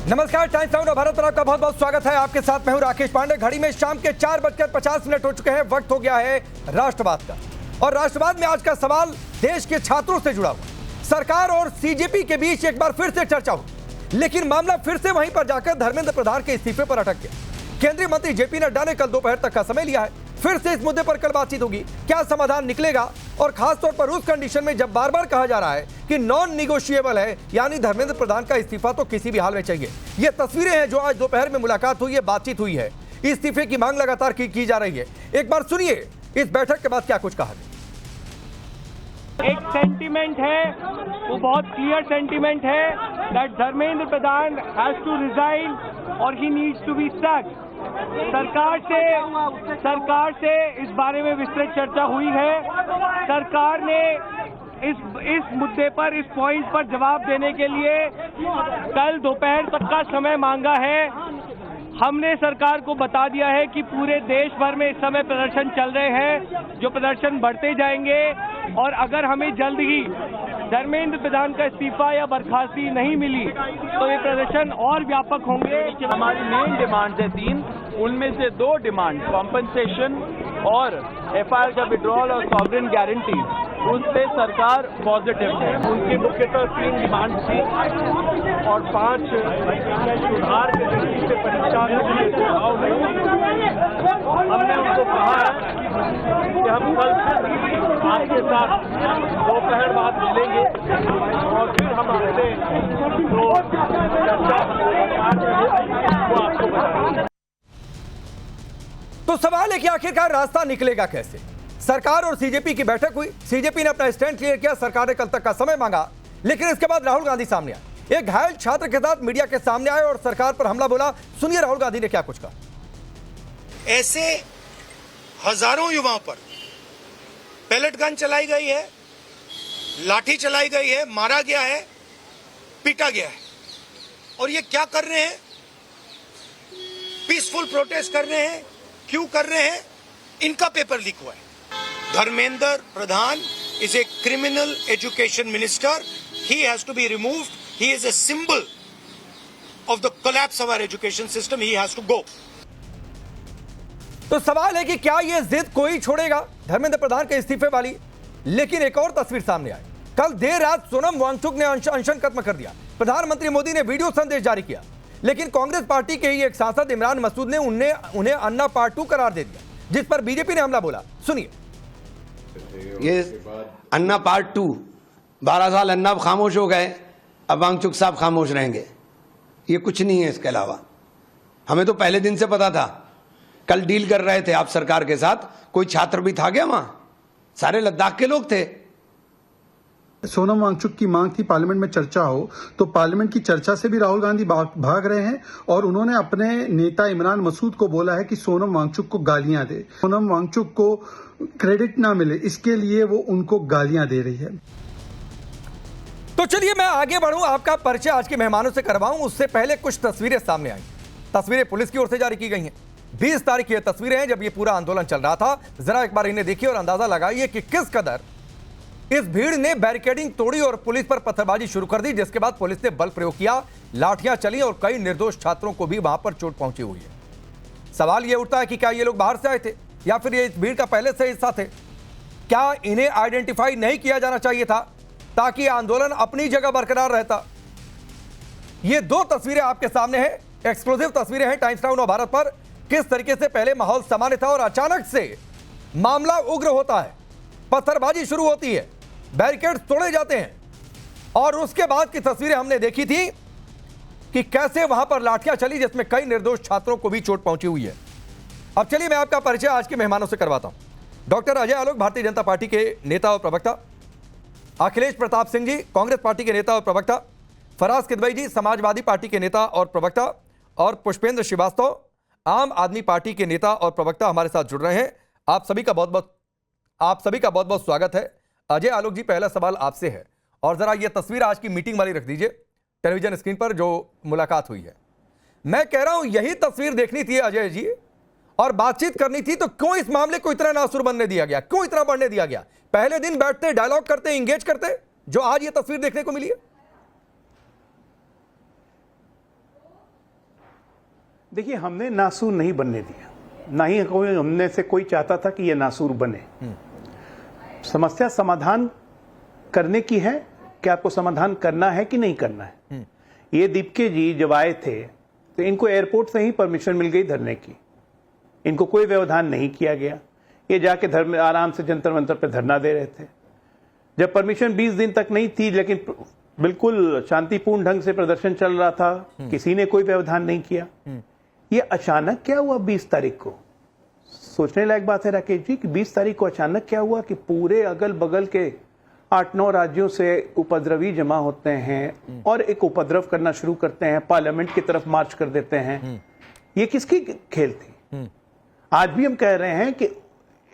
नमस्कार, times now Bharat पर आपका बहुत बहुत स्वागत है। आपके साथ मैं हूं राकेश पांडे। घड़ी में शाम के 4:50 हो चुके हैं। वक्त हो गया है राष्ट्रवाद का, और राष्ट्रवाद में आज का सवाल देश के छात्रों से जुड़ा हुआ। सरकार और सीजेपी के बीच एक बार फिर से चर्चा हुई, लेकिन मामला फिर से वहीं पर जाकर धर्मेंद्र प्रधान के इस्तीफे पर अटक गया। केंद्रीय मंत्री जेपी नड्डा ने कल दोपहर तक का समय लिया है। फिर से इस मुद्दे पर कल बातचीत होगी। क्या समाधान निकलेगा, और खासतौर पर उस कंडीशन में जब बार बार कहा जा रहा है कि नॉन निगोशिएबल है, यानी धर्मेंद्र प्रधान का इस्तीफा तो किसी भी हाल में चाहिए। ये तस्वीरें हैं जो आज दोपहर में मुलाकात हुई है, बातचीत हुई है। इस्तीफे की मांग लगातार की जा रही है। एक बार सुनिए इस बैठक के बाद क्या कुछ कहा गया। एक सेंटीमेंट है, वो बहुत क्लियर सेंटीमेंट है that Dharmendra Pradhan has to resign और he needs to be stuck. सरकार से इस बारे में विस्तृत चर्चा हुई है। सरकार ने इस मुद्दे पर, इस पॉइंट पर जवाब देने के लिए कल दोपहर तक का समय मांगा है। हमने सरकार को बता दिया है कि पूरे देश भर में इस समय प्रदर्शन चल रहे हैं, जो प्रदर्शन बढ़ते जाएंगे, और अगर हमें जल्द ही धर्मेंद्र प्रधान का इस्तीफा या बर्खास्ती नहीं मिली तो ये प्रदर्शन और व्यापक होंगे। हमारी मेन डिमांड है 3, उनमें से 2 डिमांड कॉम्पनसेशन और एफआईआर का विड्रॉल और सॉवरेन गारंटी, उस पे सरकार पॉजिटिव है। उनकी मुख्यतः 3 डिमांड थी और 5 सुधार के दृष्टि से परीक्षा के सुझाव में हमने उनको कहा है कि हम कल आपके साथ दोपहर बाद मिलेंगे और फिर हम अपने जो चर्चा वो आपको बताएंगे। तो सवाल है कि आखिरकार रास्ता निकलेगा कैसे। सरकार और सीजेपी की बैठक हुई, सीजेपी ने अपना स्टैंड क्लियर किया, सरकार ने कल तक का समय मांगा, लेकिन इसके बाद राहुल गांधी सामने आए। एक घायल छात्र के साथ मीडिया के सामने आए और सरकार पर हमला बोला। सुनिए राहुल गांधी ने क्या कुछ कहा। ऐसे हजारों युवाओं पर पैलेट गन चलाई गई है, लाठी चलाई गई है, मारा गया है, पीटा गया है, और ये क्या कर रहे हैं? पीसफुल प्रोटेस्ट कर रहे हैं। क्यों कर रहे हैं? इनका पेपर लीक हुआ है। Dharmendra Pradhan is a criminal education minister. He has to be removed. He is a symbol of the collapse of our education system. He has to go. तो सवाल है कि क्या यह जिद कोई छोड़ेगा धर्मेंद्र प्रधान के इस्तीफे वाली। लेकिन एक और तस्वीर सामने आई। कल देर रात सोनम वांगचुक ने अनशन खत्म कर दिया। प्रधानमंत्री मोदी ने वीडियो संदेश जारी किया, लेकिन कांग्रेस पार्टी के ही एक सांसद इमरान मसूद ने उन्हें अन्ना पार्ट 2 करार दे दिया, जिस पर बीजेपी ने हमला बोला। सुनिए। ये अन्ना पार्ट 2, 12 साल अन्ना खामोश हो गए, अब वांगचुक साहब खामोश रहेंगे। ये कुछ नहीं है इसके अलावा। हमें तो पहले दिन से पता था। कल डील कर रहे थे आप सरकार के साथ, कोई छात्र भी था क्या वहां? सारे लद्दाख के लोग थे। सोनम वांगचुक की मांग थी पार्लियामेंट में चर्चा हो, तो पार्लियामेंट की चर्चा से भी राहुल गांधी भाग रहे हैं, और उन्होंने अपने नेता इमरान मसूद को बोला है कि सोनम वांगचुक को गालियां दे, सोनम वांगचुक को क्रेडिट ना मिले, इसके लिए वो उनको गालियां दे रही है। तो चलिए मैं आगे बढ़ूं, आपका परिचय आज के मेहमानों से करवाऊं। उससे पहले कुछ तस्वीरें सामने आई। तस्वीरें पुलिस की ओर से जारी की गई हैं। 20 तारीख की तस्वीरें हैं जब ये पूरा आंदोलन चल रहा था। जरा एक बार इन्हें देखिए और अंदाजा लगाइए कि किस कदर इस भीड़ ने बैरिकेडिंग तोड़ी और पुलिस पर पत्थरबाजी शुरू कर दी, जिसके बाद पुलिस ने बल प्रयोग किया, लाठियां चली और कई निर्दोष छात्रों को भी वहां पर चोट पहुंची हुई है। सवाल यह उठता है कि क्या ये लोग बाहर से आए थे या फिर ये इस भीड़ का पहले से हिस्सा थे? क्या इन्हें आइडेंटिफाई नहीं किया जाना चाहिए था ताकि आंदोलन अपनी जगह बरकरार रहता? ये 2 तस्वीरें आपके सामने हैं, एक्सक्लूसिव तस्वीरें हैं टाइम्स नाउ भारत पर। किस तरीके से पहले माहौल सामान्य था और अचानक से मामला उग्र होता है, पत्थरबाजी शुरू होती है, बैरिकेड्स तोड़े जाते हैं, और उसके बाद की तस्वीरें हमने देखी थी कि कैसे वहां पर लाठियां चली, जिसमें कई निर्दोष छात्रों को भी चोट पहुंची हुई है। अब चलिए मैं आपका परिचय आज के मेहमानों से करवाता हूं। डॉक्टर अजय आलोक, भारतीय जनता पार्टी के नेता और प्रवक्ता। अखिलेश प्रताप सिंह जी, कांग्रेस पार्टी के नेता और प्रवक्ता। फराज किदवई जी, समाजवादी पार्टी के नेता और प्रवक्ता। और पुष्पेंद्र श्रीवास्तव, आम आदमी पार्टी के नेता और प्रवक्ता हमारे साथ जुड़ रहे हैं। आप सभी का बहुत बहुत स्वागत है। अजय आलोक जी, पहला सवाल आपसे है, और जरा ये तस्वीर आज की मीटिंग वाली रख दीजिए टेलीविजन स्क्रीन पर जो मुलाकात हुई है। मैं कह रहा हूं यही तस्वीर देखनी थी अजय जी, और बातचीत करनी थी, तो क्यों इस मामले को इतना नासुर बनने दिया गया, क्यों इतना बढ़ने दिया गया? पहले दिन बैठते, डायलॉग करते, इंगेज करते, जो आज ये तस्वीर देखने को मिली है। देखिए, हमने नासूर नहीं बनने दिया, ना ही कोई हमने से कोई चाहता था कि ये नासूर बने। समस्या समाधान करने की है कि आपको समाधान करना है कि नहीं करना है। ये दीपके जी जब आए थे तो इनको एयरपोर्ट से ही परमिशन मिल गई धरने की, इनको कोई व्यवधान नहीं किया गया। ये जाके आराम से जंतर मंतर पे धरना दे रहे थे। जब परमिशन 20 दिन तक नहीं थी, लेकिन बिल्कुल शांतिपूर्ण ढंग से प्रदर्शन चल रहा था, किसी ने कोई व्यवधान नहीं किया। ये अचानक क्या हुआ 20 तारीख को? सोचने लायक बात है राकेश जी कि 20 तारीख को अचानक क्या हुआ कि पूरे अगल बगल के 8-9 राज्यों से उपद्रवी जमा होते हैं और एक उपद्रव करना शुरू करते हैं, पार्लियामेंट की तरफ मार्च कर देते हैं। ये किसकी खेल थी? आज भी हम कह रहे हैं कि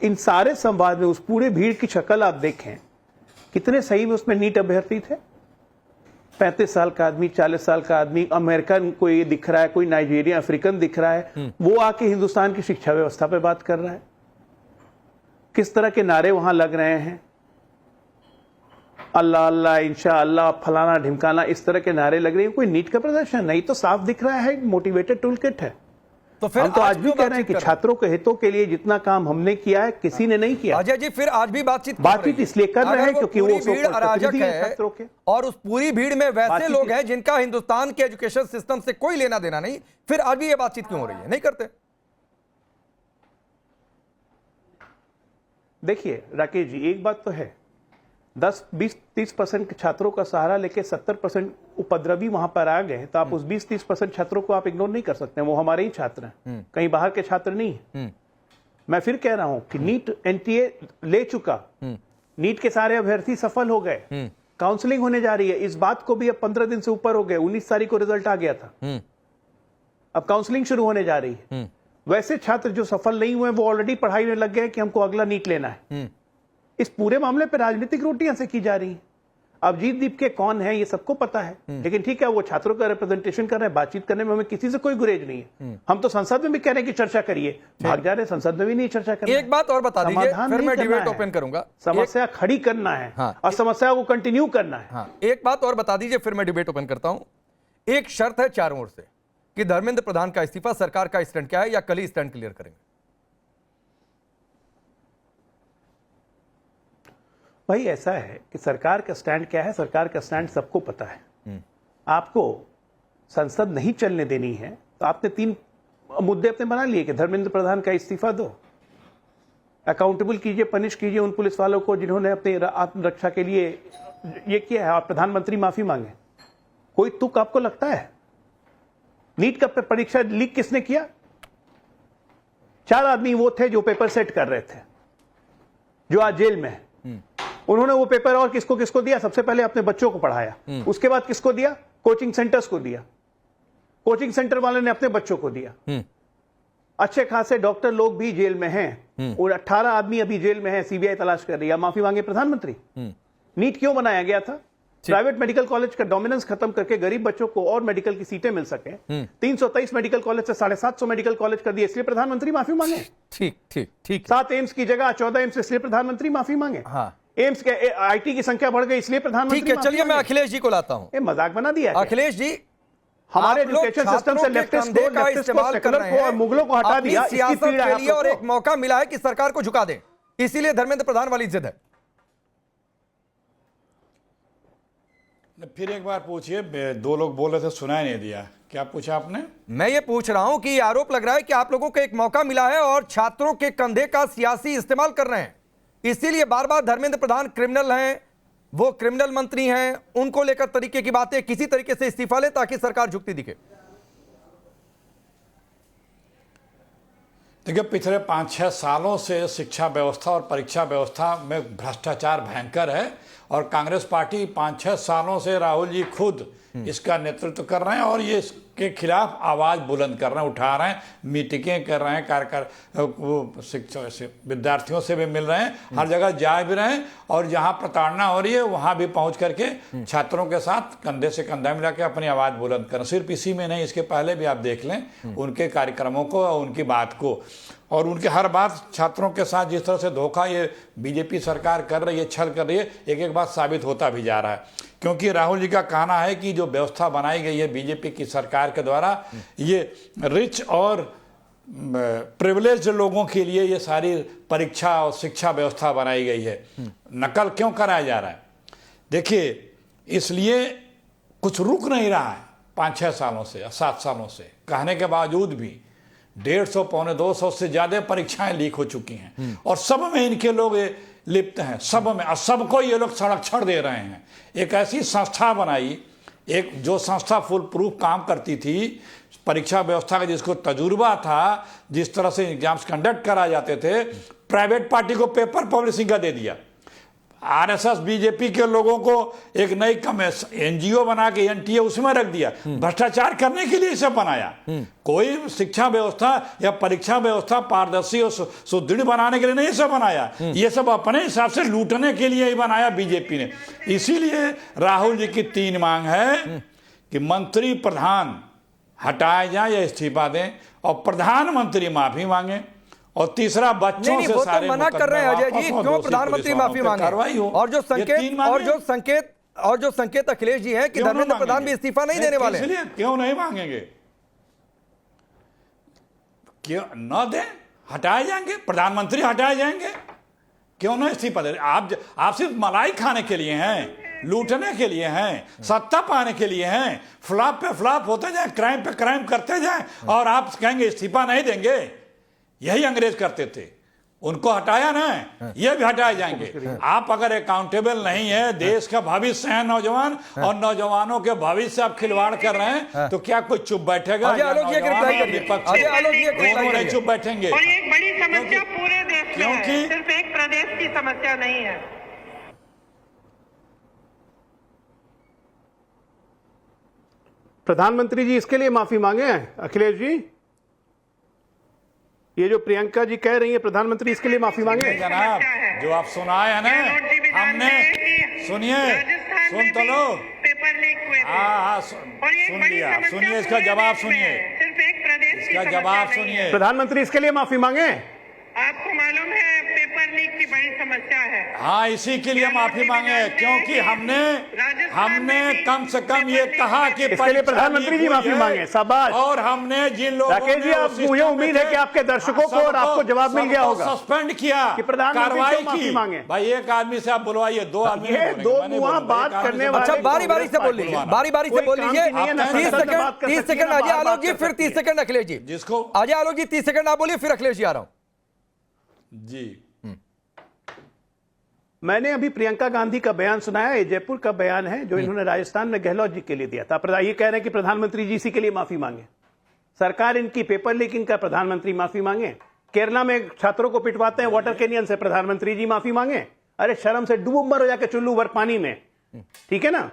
इन सारे संवाद में उस पूरे भीड़ की शक्ल आप देखें, कितने सही में उसमें नीट अभ्यर्थी थे। 35 साल का आदमी, 40 साल का आदमी, अमेरिकन कोई दिख रहा है, कोई नाइजीरिया अफ्रीकन दिख रहा है, वो आके हिंदुस्तान की शिक्षा व्यवस्था पे बात कर रहा है। किस तरह के नारे वहां लग रहे हैं, अल्लाह अल्लाह, इंशाअल्लाह, फलाना ढिमकाना, इस तरह के नारे लग रहे हैं। कोई नीट का प्रदर्शन नहीं, तो साफ दिख रहा है मोटिवेटेड टूल किट है। तो फिर हम तो आज भी कह रहे हैं कि छात्रों के हितों के लिए जितना काम हमने किया है किसी ने नहीं किया। अजय जी, फिर आज भी बातचीत इसलिए कर रहे हैं क्योंकि वो भीड़ अराजक है छात्रों के, और उस पूरी भीड़ में वैसे लोग हैं जिनका हिंदुस्तान के एजुकेशन सिस्टम से कोई लेना देना नहीं, फिर आज भी ये बातचीत क्यों हो रही है? नहीं करते? देखिए राकेश जी, एक बात तो है, 10, 20, 30% के छात्रों का सहारा लेके 70% उपद्रवी वहां पर आ गए, तो आप उस 20-30% छात्रों को आप इग्नोर नहीं कर सकते। वो हमारे ही छात्र हैं, कहीं बाहर के छात्र नहीं है। मैं फिर कह रहा हूं कि नीट एनटीए ले चुका, नीट के सारे अभ्यर्थी सफल हो गए, काउंसलिंग होने जा रही है। इस बात को भी अब 15 दिन से ऊपर हो गए, 19 तारीख को रिजल्ट आ गया था, अब काउंसलिंग शुरू होने जा रही है। वैसे छात्र जो सफल नहीं हुए वो ऑलरेडी पढ़ाई में लग गए कि हमको अगला नीट लेना है। इस पूरे मामले पे राजनीतिक रोटियां से की जा रही है। अब जीत दीप के कौन है ये सबको पता है, लेकिन ठीक है, वो छात्रों का रिप्रेजेंटेशन कर रहे हैं, बातचीत करने में हमें किसी से कोई गुरेज नहीं है। हम तो संसद में भी कह रहे हैं कि चर्चा करिए, भाग जा रहे हैं, संसद में भी नहीं चर्चा कर रहे। एक बात और बता दीजिए, फिर मैं डिबेट ओपन करूंगा। समस्या खड़ी करना है और समस्या को कंटिन्यू करना है। एक बात और बता दीजिए, फिर मैं डिबेट ओपन करता हूं। एक शर्त है चारों ओर से कि धर्मेंद्र प्रधान का इस्तीफा सरकार का स्टैंड क्या है, या कल ही स्टैंड क्लियर करेंगे? भाई ऐसा है कि सरकार का स्टैंड क्या है, सरकार का स्टैंड सबको पता है। आपको संसद नहीं चलने देनी है तो आपने 3 मुद्दे अपने बना लिए कि धर्मेंद्र प्रधान का इस्तीफा दो, अकाउंटेबल कीजिए, पनिश कीजिए उन पुलिस वालों को जिन्होंने अपनी आत्मरक्षा के लिए ये किया है, और प्रधानमंत्री माफी मांगे। कोई तुक आपको लगता है? नीट का परीक्षा लीक किसने किया? 4 आदमी वो थे जो पेपर सेट कर रहे थे, जो आज जेल में है। उन्होंने वो पेपर और किसको किसको दिया? सबसे पहले अपने बच्चों को पढ़ाया, उसके बाद किसको दिया? कोचिंग सेंटर्स को दिया, कोचिंग सेंटर वाले ने अपने बच्चों को दिया। अच्छे खासे डॉक्टर लोग भी जेल में हैं, और 18 आदमी अभी जेल में हैं, सीबीआई तलाश कर रही है। माफी मांगे प्रधानमंत्री। नीट क्यों बनाया गया था? प्राइवेट मेडिकल कॉलेज का डोमिनेंस खत्म करके गरीब बच्चों को और मेडिकल की सीटें मिल सके। 323 मेडिकल कॉलेज से 750 मेडिकल कॉलेज कर दिए, इसलिए प्रधानमंत्री माफी मांगे। ठीक ठीक ठीक। 7 एम्स की जगह 14 एम्स, इसलिए प्रधानमंत्री माफी मांगे। हाँ, एम्स के आईटी की संख्या बढ़ गई, इसलिए प्रधानमंत्री। ठीक है, चलिए मैं अखिलेश जी को लाता हूं। ये मजाक बना दिया है अखिलेश जी, हमारे एजुकेशन सिस्टम से लेफ्टिस्ट को इस्तेमाल कर रहे हैं और मुगलों को हटा दिया, सियासत के लिए, और एक मौका मिला है कि सरकार को झुका दें, इसीलिए धर्मेंद्र प्रधान वाली जिद है। फिर एक बार पूछिए, 2 लोग बोल रहे थे, सुनाई नहीं दिया। क्या पूछा आपने? मैं ये पूछ रहा हूं कि आरोप लग रहा है कि आप लोगों को एक मौका मिला है और छात्रों के कंधे का सियासी इस्तेमाल कर रहे हैं, इसीलिए बार बार धर्मेंद्र प्रधान क्रिमिनल हैं, वो क्रिमिनल मंत्री हैं, उनको लेकर तरीके की बातें, किसी तरीके से इस्तीफा ले ताकि सरकार झुकती दिखे। देखिए, पिछले 5-6 सालों से शिक्षा व्यवस्था और परीक्षा व्यवस्था में भ्रष्टाचार भयंकर है, और कांग्रेस पार्टी 5-6 सालों से राहुल जी खुद इसका नेतृत्व कर रहे हैं और ये इसके खिलाफ आवाज़ बुलंद कर रहे हैं, उठा रहे हैं, मीटिंगें कर रहे हैं, वो शिक्षक से विद्यार्थियों से भी मिल रहे हैं, हर जगह जा भी रहे हैं, और जहां प्रताड़ना हो रही है वहां भी पहुंच करके छात्रों के साथ कंधे से कंधा मिला के अपनी आवाज़ बुलंद कर। सिर्फ इसी में नहीं, इसके पहले भी आप देख लें उनके कार्यक्रमों को और उनकी बात को। और उनके हर बात छात्रों के साथ जिस तरह से धोखा ये बीजेपी सरकार कर रही है, छल कर रही है, एक एक बात साबित होता भी जा रहा है। क्योंकि राहुल जी का कहना है कि जो व्यवस्था बनाई गई है बीजेपी की सरकार के द्वारा, ये रिच और प्रिविलेज्ड लोगों के लिए ये सारी परीक्षा और शिक्षा व्यवस्था बनाई गई है। नकल क्यों कराया जा रहा है? देखिए, इसलिए कुछ रुक नहीं रहा है 5-6 सालों से या 7 सालों से, कहने के बावजूद भी 150 पौने 200 से ज्यादा परीक्षाएं लीक हो चुकी हैं और सब में इनके लोग लिप्त हैं, सब में, और सबको ये लोग संरक्षण दे रहे हैं। एक ऐसी संस्था बनाई, एक जो संस्था फुल प्रूफ काम करती थी, परीक्षा व्यवस्था का जिसको तजुर्बा था, जिस तरह से एग्जाम्स कंडक्ट कराए जाते थे, प्राइवेट पार्टी को पेपर पब्लिशिंग का दे दिया। आरएसएस बीजेपी के लोगों को एक नई एनजीओ बना के एनटीए उसमें रख दिया, भ्रष्टाचार करने के लिए इसे बनाया। कोई शिक्षा व्यवस्था या परीक्षा व्यवस्था पारदर्शी और सुदृढ़ बनाने के लिए नहीं इसे बनाया, ये सब अपने हिसाब से लूटने के लिए ही बनाया बीजेपी ने। इसीलिए राहुल जी की 3 मांग है कि मंत्री प्रधान हटाए जाए या इस्तीफा दें, और प्रधानमंत्री माफी मांगे, और तीसरा बच्चों से वो सारे तो मना कर रहे हैं अजय जी, क्यों प्रधानमंत्री माफी मांगे? और जो संकेत अखिलेश जी हैं कि धर्मेंद्र प्रधान भी इस्तीफा नहीं देने वाले, इसलिए क्यों नहीं मांगेंगे? क्यों न दें? हटाए जाएंगे, प्रधानमंत्री हटाए जाएंगे, क्यों ना इस्तीफा दे? आप सिर्फ मलाई खाने के लिए हैं, लूटने के लिए हैं, सत्ता पाने के लिए हैं, फ्लॉप पे फ्लॉप होते जाए, क्राइम पे क्राइम करते जाए, और आप कहेंगे इस्तीफा नहीं देंगे? यही अंग्रेज करते थे, उनको हटाया ना, ये भी हटाए जाएंगे। आप अगर अकाउंटेबल नहीं है, देश का भविष्य है नौजवान, और नौजवानों के भविष्य से आप खिलवाड़ कर रहे हैं, तो क्या कोई चुप बैठेगा? नहीं चुप बैठेंगे। और ये एक बड़ी समस्या पूरे देश में है, सिर्फ एक प्रदेश की समस्या नहीं है। प्रधानमंत्री जी इसके लिए माफी मांगे हैं अखिलेश जी? ये जो प्रियंका जी कह रही है, प्रधानमंत्री इसके लिए माफी मांगे? जनाब, जो आप सुनाए हैं ना, हमने सुनिए, सुन तो लो, पेपर लीक हुए थे। हाँ, सुन लिया, सुनिए इसका जवाब, सुनिए सिर्फ एक प्रदेश इसका जवाब सुनिए। प्रधानमंत्री इसके लिए माफी मांगे? आपको मालूम है पेपर लीक की बड़ी समस्या है। हाँ, इसी के लिए माफी मांगे, क्योंकि हमने कम से कम ये कहा कि इसके लिए प्रधानमंत्री जी माफी मांगे। शाबाश। और हमने जिन लोगों राकेश जी, आप मुझे उम्मीद है कि आपके दर्शकों को और आपको जवाब मिल गया होगा। सस्पेंड किया कि प्रधानमंत्री कार्रवाई क्यों माफी की। मांगे? भाई एक आदमी से आप बुलवाइए, 2 आदमी बात करने वाले। अच्छा, बारी बारी से बोल लीजिए, बारी बारी से बोल लीजिए। 30 सेकंड अजय आलोक जी, फिर 30 सेकंड अखिलेश जी। जिसको अजय आलोक जी 30 सेकंड आप बोलिए, फिर अखिलेश जी आ रहा हूं जी। मैंने अभी प्रियंका गांधी का बयान सुनाया, ये जयपुर का बयान है जो इन्होंने राजस्थान में गहलोत जी के लिए दिया था। ये कह रहे हैं कि प्रधानमंत्री जी इसी के लिए माफी मांगे। सरकार इनकी पेपर लीकिंग का, प्रधानमंत्री माफी मांगे। केरला में छात्रों को पिटवाते हैं वाटर कैनियन से, प्रधानमंत्री जी माफी मांगे। अरे शर्म से डूब मर हो जाके चुल्लू भर पानी में, ठीक है ना?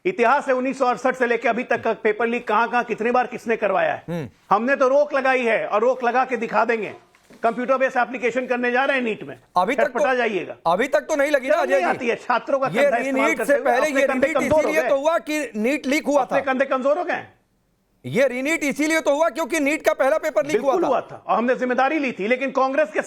इतिहास है 1968 से लेकर अभी तक का पेपर लीक कहां कितनी बार किसने करवाया है। हमने तो रोक लगाई है और रोक लगा के दिखा देंगे। कंप्यूटर बेस्ड एप्लीकेशन करने जा रहे हैं नीट में, अभी तक पता जाइएगा। अभी तक तो नहीं लगी ना अजय जी? आती है छात्रों का ये रीनीट से पहले ये रीनीट इसीलिए तो हुआ कि नीट लीक हुआ था। कंधे कमजोर हो गए। ये रीनीट इसीलिए तो हुआ क्योंकि नीट का पहला पेपर लीक हुआ था और हमने जिम्मेदारी ली थी। लेकिन कांग्रेस के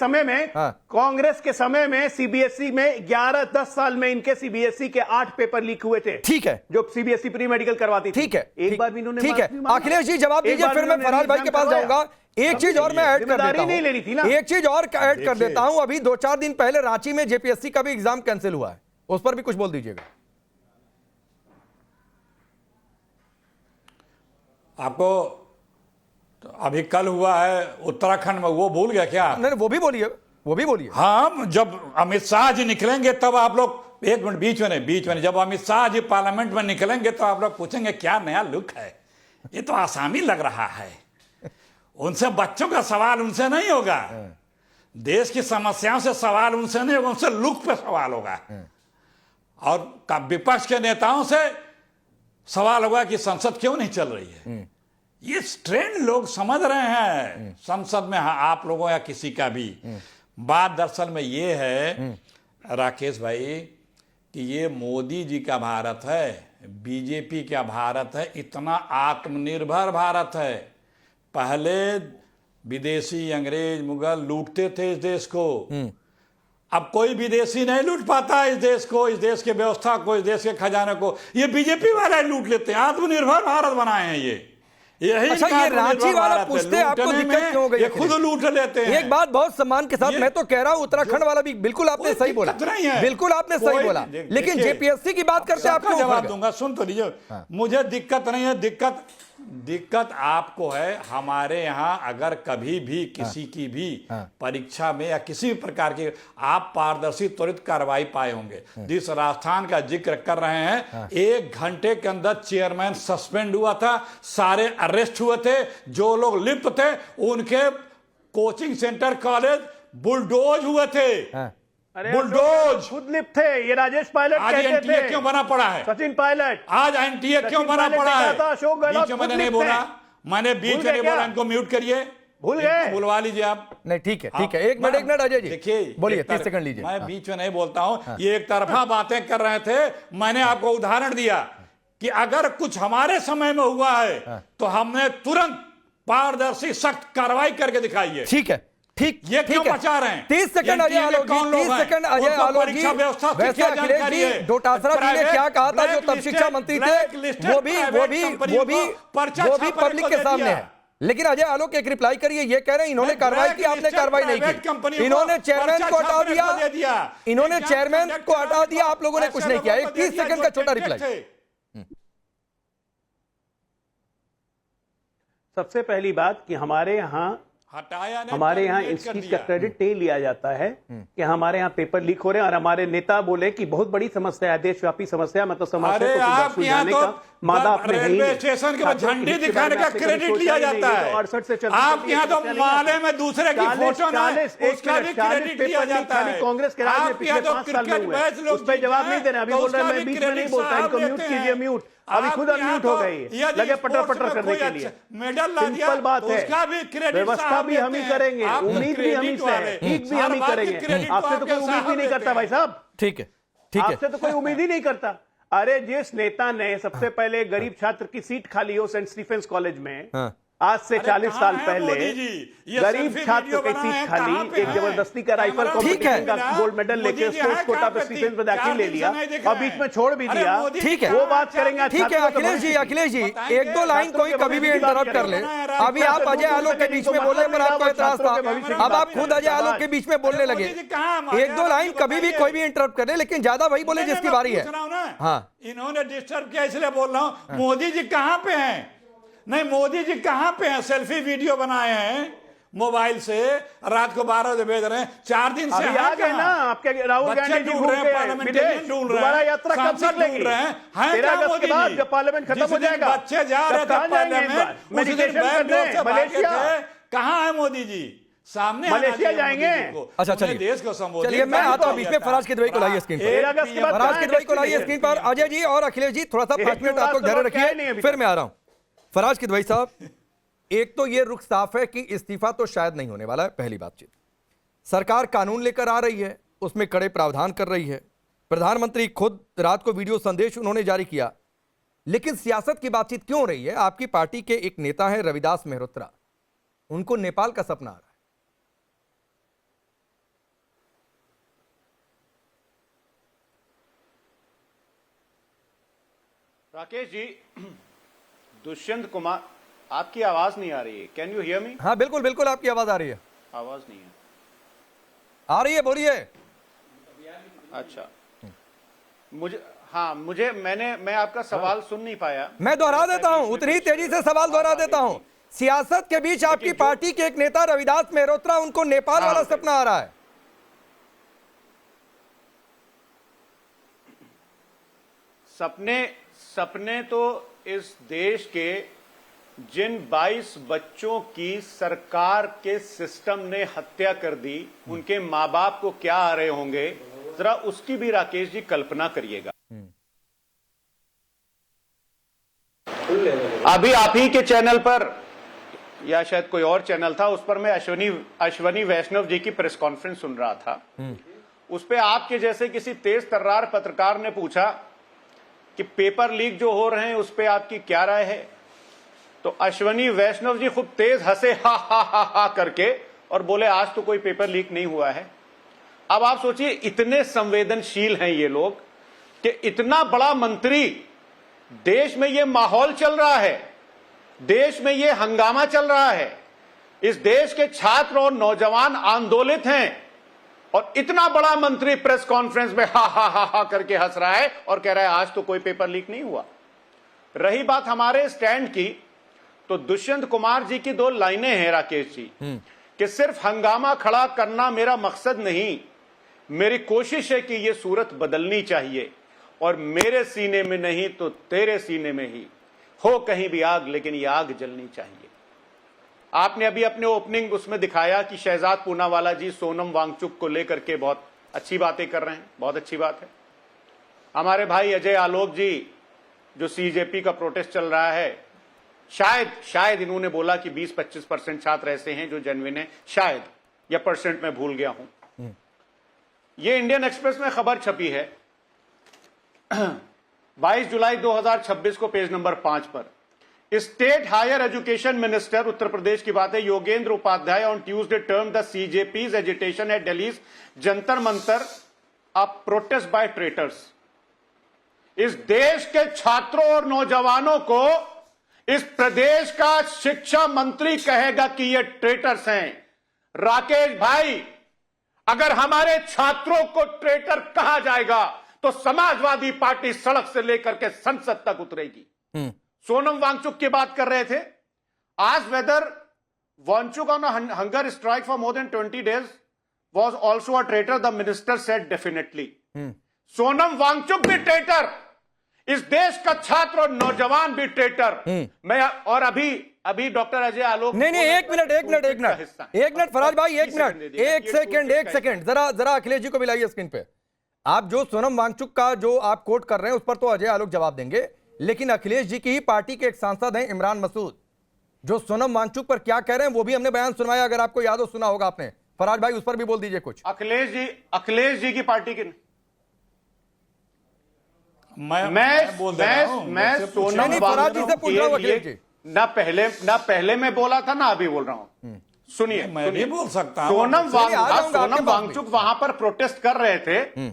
समय में सीबीएसई में 10 साल में इनके सीबीएसई के 8 पेपर लीक हुए थे। ठीक है, जो सीबीएसई प्री मेडिकल करवाती थी। ठीक है, एक बार भी इन्होंने, ठीक है। अखिलेश जी जवाब दीजिए, फिर मैं फरहाद भाई के पास जाऊंगा। एक चीज और मैं ऐड कर देता नहीं लेनी थी ना। हूं, एक चीज और ऐड कर देता हूं। अभी 2-4 दिन पहले रांची में जेपीएससी का भी एग्जाम कैंसिल हुआ है, उस पर भी कुछ बोल दीजिएगा। आपको अभी कल हुआ है उत्तराखंड में, वो भूल गया क्या? नहीं, वो भी बोलिए। हाँ, जब अमित शाह जी निकलेंगे तब आप लोग, एक मिनट, बीच में जब अमित शाह जी पार्लियामेंट में निकलेंगे तो आप लोग पूछेंगे क्या नया लुक है, ये तो आसामी लग रहा है। उनसे बच्चों का सवाल उनसे नहीं होगा, देश की समस्याओं से सवाल उनसे नहीं होगा, उनसे लुक पे सवाल होगा। और विपक्ष के नेताओं से सवाल होगा कि संसद क्यों नहीं चल रही है। ये ट्रेंड लोग समझ रहे हैं संसद में, आप लोगों या किसी का भी। बात दरअसल में ये है राकेश भाई कि ये मोदी जी का भारत है, बीजेपी का भारत है, इतना आत्मनिर्भर भारत है। पहले विदेशी, अंग्रेज, मुगल लूटते थे इस देश को। अब कोई विदेशी नहीं लूट पाता इस देश को, इस देश के व्यवस्था को, इस देश के खजाने को। ये बीजेपी वाले लूट लेते हैं। आत्मनिर्भर भारत बनाए हैं यही। अच्छा, ये रांची वाला पूछते हैं आपको दिक्कत क्यों हो गई? ये खुद लूट लेते हैं। एक बात बहुत सम्मान के साथ मैं तो कह रहा हूं, उत्तराखंड वाला भी बिल्कुल आपने सही बोला, बिल्कुल आपने सही बोला, लेकिन जेपीएससी की बात करते हैं आपको जवाब दूंगा, सुन तो लीजिए। मुझे दिक्कत नहीं है, दिक्कत आपको है। हमारे यहां अगर कभी भी किसी की भी परीक्षा में या किसी भी प्रकार की आप पारदर्शी त्वरित कार्रवाई पाए होंगे। जिस राजस्थान का जिक्र कर रहे हैं, 1 घंटे के अंदर चेयरमैन सस्पेंड हुआ था, सारे अरेस्ट हुए थे, जो लोग लिप्त थे उनके कोचिंग सेंटर, कॉलेज बुलडोज हुए थे। बुलडोज खुद लिप्त थे। ये राजेश पायलट आज कहते एनटीए थे। क्यों बना पड़ा है? सचिन पायलट आज एनटीए क्यों बना पड़ा है? अशोक गहलोत बीच में मैंने नहीं बोला, मैंने बीच में नहीं बोला। इनको म्यूट करिए, भूल गए, बुलवा लीजिए आप। नहीं, ठीक है, ठीक है, एक मिनट अजय जी देखिए, बोलिए, 30 सेकंड लीजिए। मैं बीच में नहीं बोलता हूं। ये एक तरफा बातें कर रहे थे। मैंने आपको उदाहरण दिया कि अगर कुछ हमारे समय में हुआ है तो हमने तुरंत पारदर्शी सख्त कार्रवाई करके दिखाई है। ठीक है, ठीक, ये क्यों बचा रहे हैं? 30 सेकंड अजय आलोक जी, 30 सेकंड अजय आलोक जी। वैसे अखिलेश जी, डोटासरा जी ने क्या कहा था जो तब शिक्षा मंत्री थे, वो भी पब्लिक के सामने है। लेकिन अजय आलोक एक रिप्लाई करिए, ये कह रहे हैं इन्होंने कार्रवाई की, आपने कार्रवाई नहीं की। इन्होंने चेयरमैन को हटा दिया, इन्होंने चेयरमैन को हटा दिया, आप लोगों ने कुछ नहीं किया। एक 30 सेकंड का छोटा रिप्लाई। सबसे पहली बात कि हमारे यहाँ इस चीज का क्रेडिट नहीं लिया जाता है कि हमारे यहाँ पेपर लीक हो रहे हैं और हमारे नेता बोले कि बहुत बड़ी समस्या है, देशव्यापी समस्या, मतलब समस्या को सुलझाने का मादा अपने रेलवे स्टेशन के बाद झंडी दिखाने का क्रेडिट लिया जाता है। 68 से आप यहाँ तो माले में दूसरे की फोटो ना, उसका भी क्रेडिट लिया जाता है। कांग्रेस के राज में पिछले 5 साल में हुए, उस पर जवाब नहीं दे रहे। अभी बोल रहे हैं मैं बीच में नहीं बोलता, इनको म्यूट कीजिए, म्यूट। अभी खुद अनम्यूट हो गई, लगे पटर करने के लिए। सिंपल बात है, व्यवस्था भी हम ही करेंगे, उम्मीद भी हम ही से है, ठीक भी हम ही करेंगे। आपसे तो कोई उम्मीद ही नहीं करता भाई साहब। ठीक है, ठीक है, आपसे तो कोई उम्मीद ही नहीं करता। अरे जिस नेता ने सबसे पहले गरीब छात्र की सीट खाली हो सेंट स्टीफेंस कॉलेज में, आज से 40 साल पहले गरीब छात्र की सीट खाली, एक जबरदस्ती का राइफल कॉम्पिटिशन का गोल्ड मेडल लेके स्पोर्ट्स कोटा पे स्टीफेंस में दाखिल ले लिया और बीच में छोड़ भी दिया। ठीक है, वो बात करेंगे। ठीक है अखिलेश जी, 1-2 लाइन कोई कभी भी इंटरप्ट कर ले। अभी आप अजय आलोक के बीच में बोले पर आपको एतराज था, अब आप खुद अजय आलोक के बीच में बोलने लगे। 1-2 लाइन कभी भी कोई भी इंटरप्ट कर ले, लेकिन ज्यादा वही बोले जिसकी बारी है। हाँ, इन्होंने डिस्टर्ब किया इसलिए बोल रहा हूं। मोदी जी कहां पे हैं? नहीं, मोदी जी कहां पे हैं? सेल्फी वीडियो बनाए हैं मोबाइल से, रात को 12 बजे भेज रहे हैं। 4 दिन से आ गए ना आपके राहुल गांधी जी ढूंढ रहे हैं, पार्लियामेंट ढूंढ रहे हैं, यात्रा कब निकलेगी? 13 अगस्त के बाद जब पार्लियामेंट खत्म हो जाएगा, बच्चे जा रहे थे पार्लियामेंट, कहां है मोदी जी? सामने मलेशिया जाएंगे। अच्छा चलिए, देश को संबोधित। चलिए मैं आता हूं बीच में। फराज किदवई को लाइए स्क्रीन पर, फराज किदवई को लाइए स्क्रीन पर। अजय जी और अखिलेश जी थोड़ा सा 5 मिनट आप लोग धैर्य रखिए, फिर मैं आ रहा हूं। फराज किदवई साहब, एक तो ये रुख साफ है कि इस्तीफा तो शायद नहीं होने वाला है। पहली बातचीत, सरकार कानून लेकर आ रही है, उसमें कड़े प्रावधान कर रही है। प्रधानमंत्री खुद रात को वीडियो संदेश उन्होंने जारी किया, लेकिन सियासत की बातचीत क्यों हो रही है? आपकी पार्टी के एक नेता है रविदास मेहरोत्रा, उनको नेपाल का सपना आ रहा है। राकेश जी, दुष्यंत कुमार, आपकी आवाज नहीं आ रही है। Can you hear me? हाँ बिल्कुल बिल्कुल, आपकी आवाज आ रही है। आवाज नहीं है, आ रही है, बोलिए। अच्छा, मैं आपका सवाल सुन नहीं पाया। मैं दोहरा देता हूं, उतनी तेजी से सवाल दोहरा देता हूं। सियासत के बीच आपकी पार्टी के एक नेता रविदास मेहरोत्रा, उनको नेपाल वाला सपना आ रहा है। सपने तो इस देश के जिन 22 बच्चों की सरकार के सिस्टम ने हत्या कर दी, उनके मां बाप को क्या आ रहे होंगे, जरा उसकी भी राकेश जी कल्पना करिएगा। अभी आप ही के चैनल पर या शायद कोई और चैनल था, उस पर मैं अश्वनी वैष्णव जी की प्रेस कॉन्फ्रेंस सुन रहा था। उस पर आपके जैसे किसी तेज तर्रार पत्रकार ने पूछा कि पेपर लीक जो हो रहे हैं उस पर आपकी क्या राय है। तो अश्वनी वैष्णव जी खूब तेज हंसे हा करके और बोले आज तो कोई पेपर लीक नहीं हुआ है। अब आप सोचिए इतने संवेदनशील हैं ये लोग कि इतना बड़ा मंत्री, देश में ये माहौल चल रहा है, देश में ये हंगामा चल रहा है, इस देश के छात्र और नौजवान आंदोलित हैं और इतना बड़ा मंत्री प्रेस कॉन्फ्रेंस में हा करके हंस रहा है और कह रहा है आज तो कोई पेपर लीक नहीं हुआ। रही बात हमारे स्टैंड की, तो दुष्यंत कुमार जी की 2 लाइनें हैं राकेश जी कि सिर्फ हंगामा खड़ा करना मेरा मकसद नहीं, मेरी कोशिश है कि यह सूरत बदलनी चाहिए और मेरे सीने में नहीं तो तेरे सीने में ही हो कहीं भी आग, लेकिन यह आग जलनी चाहिए। आपने अभी अपने ओपनिंग उसमें दिखाया कि शहजाद पूनावाला जी सोनम वांगचुक को लेकर के बहुत अच्छी बातें कर रहे हैं, बहुत अच्छी बात है। हमारे भाई अजय आलोक जी जो सीजेपी का प्रोटेस्ट चल रहा है, शायद इन्होंने बोला कि 20-25% छात्र ऐसे हैं जो जेन्युइन है, शायद, या परसेंट में भूल गया हूं। ये इंडियन एक्सप्रेस में खबर छपी है 22 जुलाई 2026 को पेज नंबर 5 पर। State higher education minister Uttar Pradesh की बात है Yogendra Upadhyay on Tuesday termed the CJP's agitation at Delhi's Jantar Mantar a protest by traitors. इस देश के छात्रों और नौजवानों को इस प्रदेश का शिक्षा मंत्री कहेगा कि ये ट्रेटर्स हैं। राकेश भाई, अगर हमारे छात्रों को ट्रेटर कहा जाएगा तो समाजवादी पार्टी सड़क से लेकर के संसद तक उतरेगी। सोनम वांगचुक की बात कर रहे थे, आज वेदर Wangchuk on hunger strike for more than 20 days was also a traitor, the minister said definitely. Sonam Wangchuk भी ट्रेटर, इस देश का छात्र और नौजवान भी ट्रेटर। मैं और अभी डॉक्टर अजय आलोक नहीं एक मिनट फराज भाई, एक सेकंड जरा अखिलेश जी को मिलाइए स्क्रीन पे। आप जो सोनम वांगचुक का जो आप कोट कर रहे हैं उस पर तो अजय आलोक जवाब देंगे, लेकिन अखिलेश जी की ही पार्टी के एक सांसद हैं इमरान मसूद, जो सोनम वांगचुक पर क्या कह रहे हैं वो भी हमने बयान सुनवाया, अगर आपको याद हो, सुना होगा आपने। फराज भाई उस पर भी बोल दीजिए कुछ। अखिलेश जी की पार्टी की मैं बोल रहा हूं, मैं सोनम वांगचुक से पूछ रहा हूं अखिलेश जी। ना पहले मैं बोला था ना अभी बोल रहा हूं। सुनिए, मैं भी बोल सकता हूं। सोनम वांगचुक वहां पर प्रोटेस्ट कर रहे थे।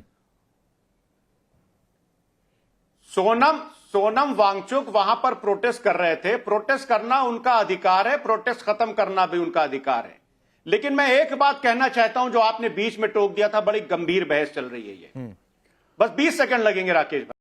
सोनम वांगचुक वहां पर प्रोटेस्ट कर रहे थे। प्रोटेस्ट करना उनका अधिकार है, प्रोटेस्ट खत्म करना भी उनका अधिकार है। लेकिन मैं एक बात कहना चाहता हूं जो आपने बीच में टोक दिया था, बड़ी गंभीर बहस चल रही है ये। बस 20 सेकंड लगेंगे राकेश भाई।